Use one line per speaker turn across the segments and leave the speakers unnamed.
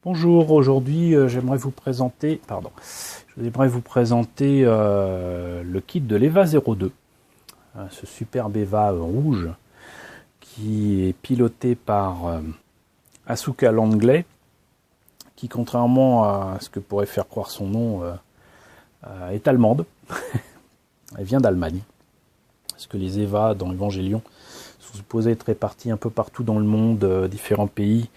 Bonjour, aujourd'hui j'aimerais vous présenter, le kit de l'EVA 02, ce superbe EVA rouge qui est piloté par Asuka Langley, qui contrairement à ce que pourrait faire croire son nom est allemande. Elle vient d'Allemagne, parce que les EVA dans Evangelion sont supposés être répartis un peu partout dans le monde, différents pays.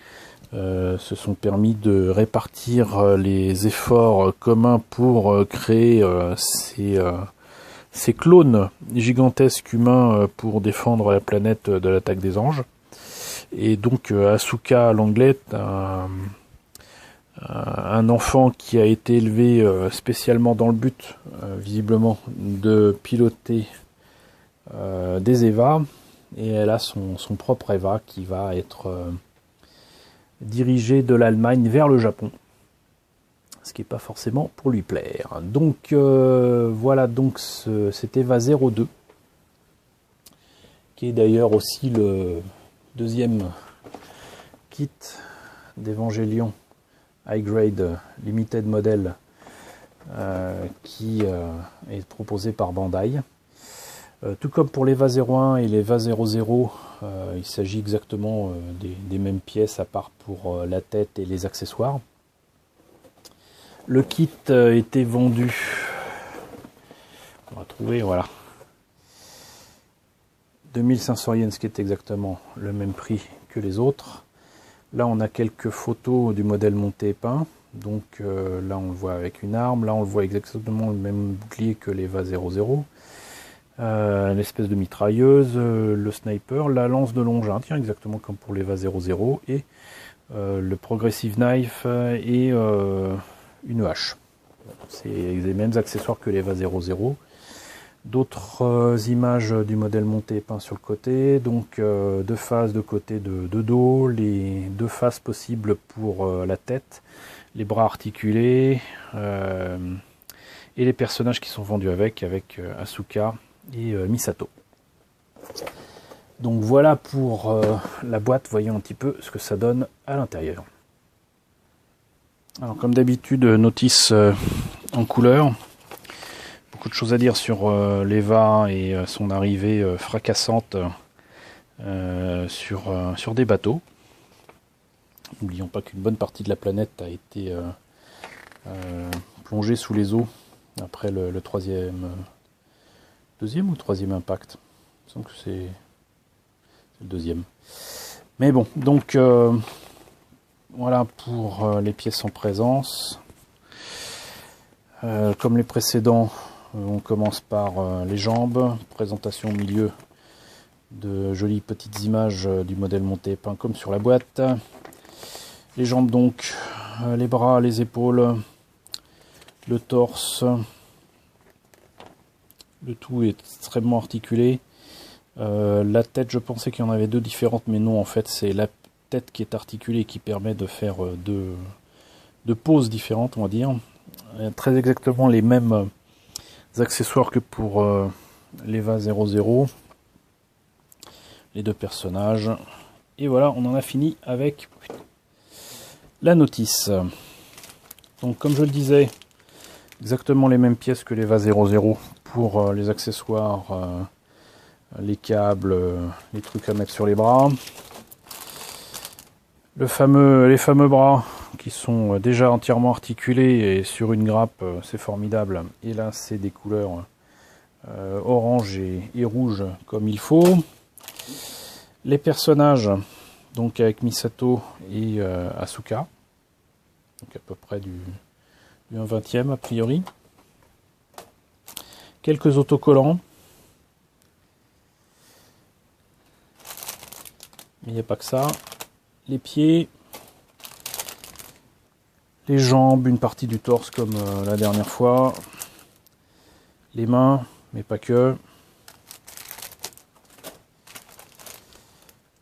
Se sont permis de répartir les efforts communs pour créer ces clones gigantesques humains pour défendre la planète de l'attaque des anges. Et donc Asuka Langley, un enfant qui a été élevé spécialement dans le but, visiblement, de piloter des EVA, et elle a son propre EVA qui va être dirigé de l'Allemagne vers le Japon, ce qui n'est pas forcément pour lui plaire. Donc voilà donc cet EVA 02, qui est d'ailleurs aussi le deuxième kit d'Evangelion High Grade Limited Model qui est proposé par Bandai. Tout comme pour l'EVA 01 et l'EVA 00, il s'agit exactement des mêmes pièces, à part pour la tête et les accessoires. Le kit était vendu, on va trouver, voilà, 2500 yens, ce qui est exactement le même prix que les autres. Là on a quelques photos du modèle monté et peint, donc là on le voit avec une arme, là on le voit exactement le même bouclier que l'EVA 00. L'espèce de mitrailleuse, le sniper, la lance de l'engin, tiens, exactement comme pour l'EVA 00, et le progressive knife et une hache. C'est les mêmes accessoires que l'EVA 00. D'autres images du modèle monté et peint sur le côté, donc deux faces de côté de dos, les deux faces possibles pour la tête, les bras articulés, et les personnages qui sont vendus avec Asuka et Misato. Donc voilà pour la boîte, voyons un petit peu ce que ça donne à l'intérieur. Alors comme d'habitude, notice en couleur. Beaucoup de choses à dire sur l'EVA et son arrivée fracassante sur des bateaux. N'oublions pas qu'une bonne partie de la planète a été plongée sous les eaux après le deuxième ou troisième impact. Il me semble que c'est le deuxième. Mais bon, donc voilà pour les pièces en présence. Comme les précédents, on commence par les jambes. Présentation au milieu de jolies petites images du modèle monté et peint comme sur la boîte. Les jambes donc, les bras, les épaules, le torse. Le tout est extrêmement articulé. La tête, je pensais qu'il y en avait deux différentes, mais non, en fait, c'est la tête qui est articulée et qui permet de faire deux poses différentes, on va dire. Très exactement les mêmes accessoires que pour l'EVA 00. Les deux personnages. Et voilà, on en a fini avec la notice. Donc, comme je le disais, exactement les mêmes pièces que l'EVA 00 pour les accessoires, les câbles, les trucs à mettre sur les bras. Les fameux bras qui sont déjà entièrement articulés et sur une grappe, c'est formidable. Et là, c'est des couleurs orange et rouge comme il faut. Les personnages, donc avec Misato et Asuka, donc à peu près du 1/20 a priori. Quelques autocollants. Mais il n'y a pas que ça. Les pieds, les jambes, une partie du torse comme la dernière fois. Les mains, mais pas que.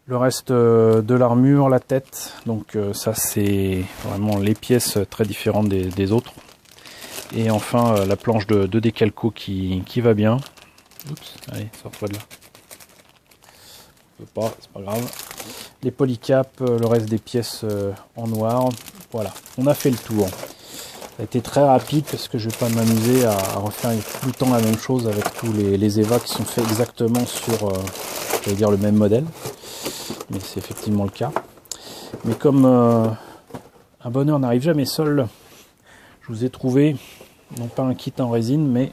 Le reste de l'armure, la tête. Donc ça c'est vraiment les pièces très différentes des autres. Et enfin la planche de décalco qui va bien. Oups, allez, sors-toi de là. On peut pas, c'est pas grave. Les polycaps, le reste des pièces en noir. Voilà, on a fait le tour. Ça a été très rapide parce que je vais pas m'amuser à refaire tout le temps la même chose avec tous les EVA qui sont faits exactement sur, j'allais dire, le même modèle. Mais c'est effectivement le cas. Mais comme un bonheur n'arrive jamais seul, je vous ai trouvé, non pas un kit en résine, mais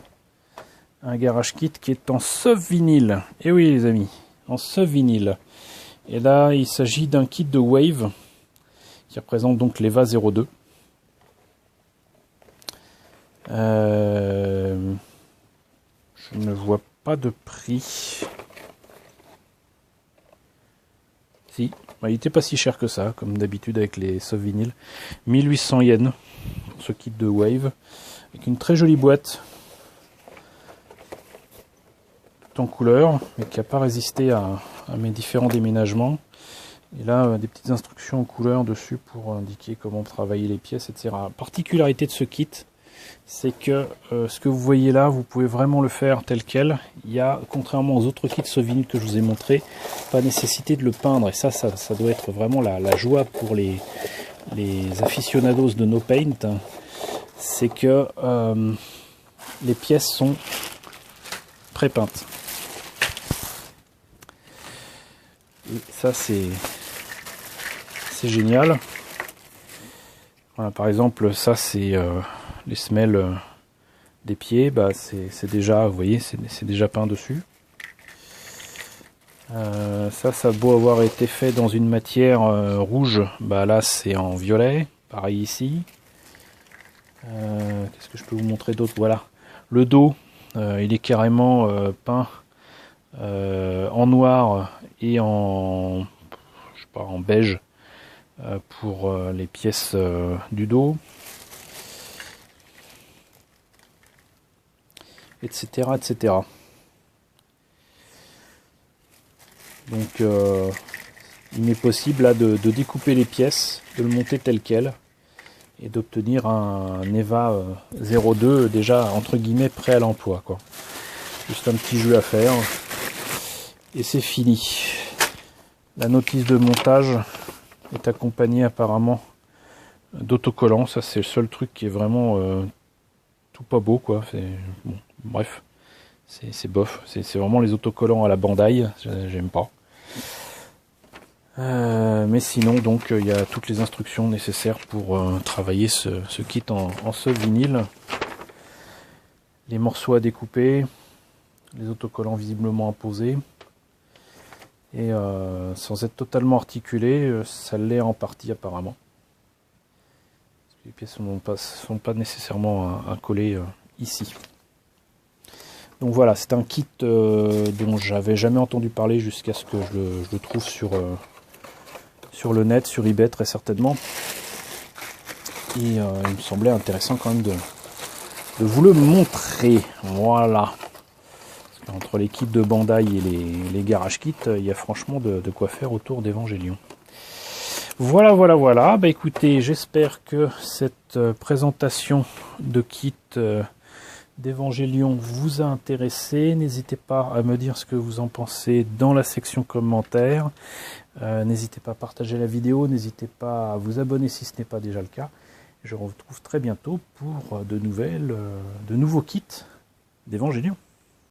un garage kit qui est en sub-vinyle. Et oui les amis, en sub-vinyle. Et là, il s'agit d'un kit de Wave qui représente donc l'EVA 02. Je ne vois pas de prix. Si, bah, il n'était pas si cher que ça, comme d'habitude avec les soft vinyles. 1800 yens pour ce kit de Wave, avec une très jolie boîte, tout en couleur, mais qui n'a pas résisté à mes différents déménagements. Et là, des petites instructions en couleur dessus pour indiquer comment travailler les pièces, etc. La particularité de ce kit, c'est que ce que vous voyez là, vous pouvez vraiment le faire tel quel. Il y a, contrairement aux autres kits soft vinyl que je vous ai montré, pas nécessité de le peindre. Et ça doit être vraiment la joie pour les aficionados de No Paint. C'est que les pièces sont pré-peintes. Et ça, c'est génial. Voilà, par exemple, ça, c'est les semelles des pieds. Bah, c'est déjà, vous voyez, c'est déjà peint dessus. Ça a beau avoir été fait dans une matière rouge, bah là c'est en violet, pareil ici. Qu'est-ce que je peux vous montrer d'autre? Voilà, le dos, il est carrément peint en noir et en, je sais pas, en beige pour les pièces du dos, etc., etc. Donc il m'est possible là de découper les pièces, de le monter tel quel et d'obtenir un EVA 02 déjà entre guillemets prêt à l'emploi, quoi. Juste un petit jeu à faire et c'est fini. La notice de montage est accompagnée apparemment d'autocollants. Ça c'est le seul truc qui est vraiment tout pas beau, quoi. Bon, bref, c'est bof. C'est vraiment les autocollants à la Bandai, j'aime pas. Mais sinon, donc, il y a toutes les instructions nécessaires pour travailler ce kit en ce vinyle. Les morceaux à découper, les autocollants visiblement imposés. Et sans être totalement articulé, ça l'est en partie apparemment. Les pièces sont pas nécessairement à coller ici. Donc voilà, c'est un kit dont j'avais jamais entendu parler jusqu'à ce que je le trouve sur le net, sur eBay très certainement. Et il me semblait intéressant quand même de vous le montrer. Voilà. Parce qu'entre les kits de Bandai et les garage kits, il y a franchement de quoi faire autour d'Evangelion. Voilà. Bah écoutez, j'espère que cette présentation de kit d'Evangelion vous a intéressé. N'hésitez pas à me dire ce que vous en pensez dans la section commentaires. N'hésitez pas à partager la vidéo, n'hésitez pas à vous abonner si ce n'est pas déjà le cas. Je vous retrouve très bientôt pour de nouveaux kits d'Evangelion.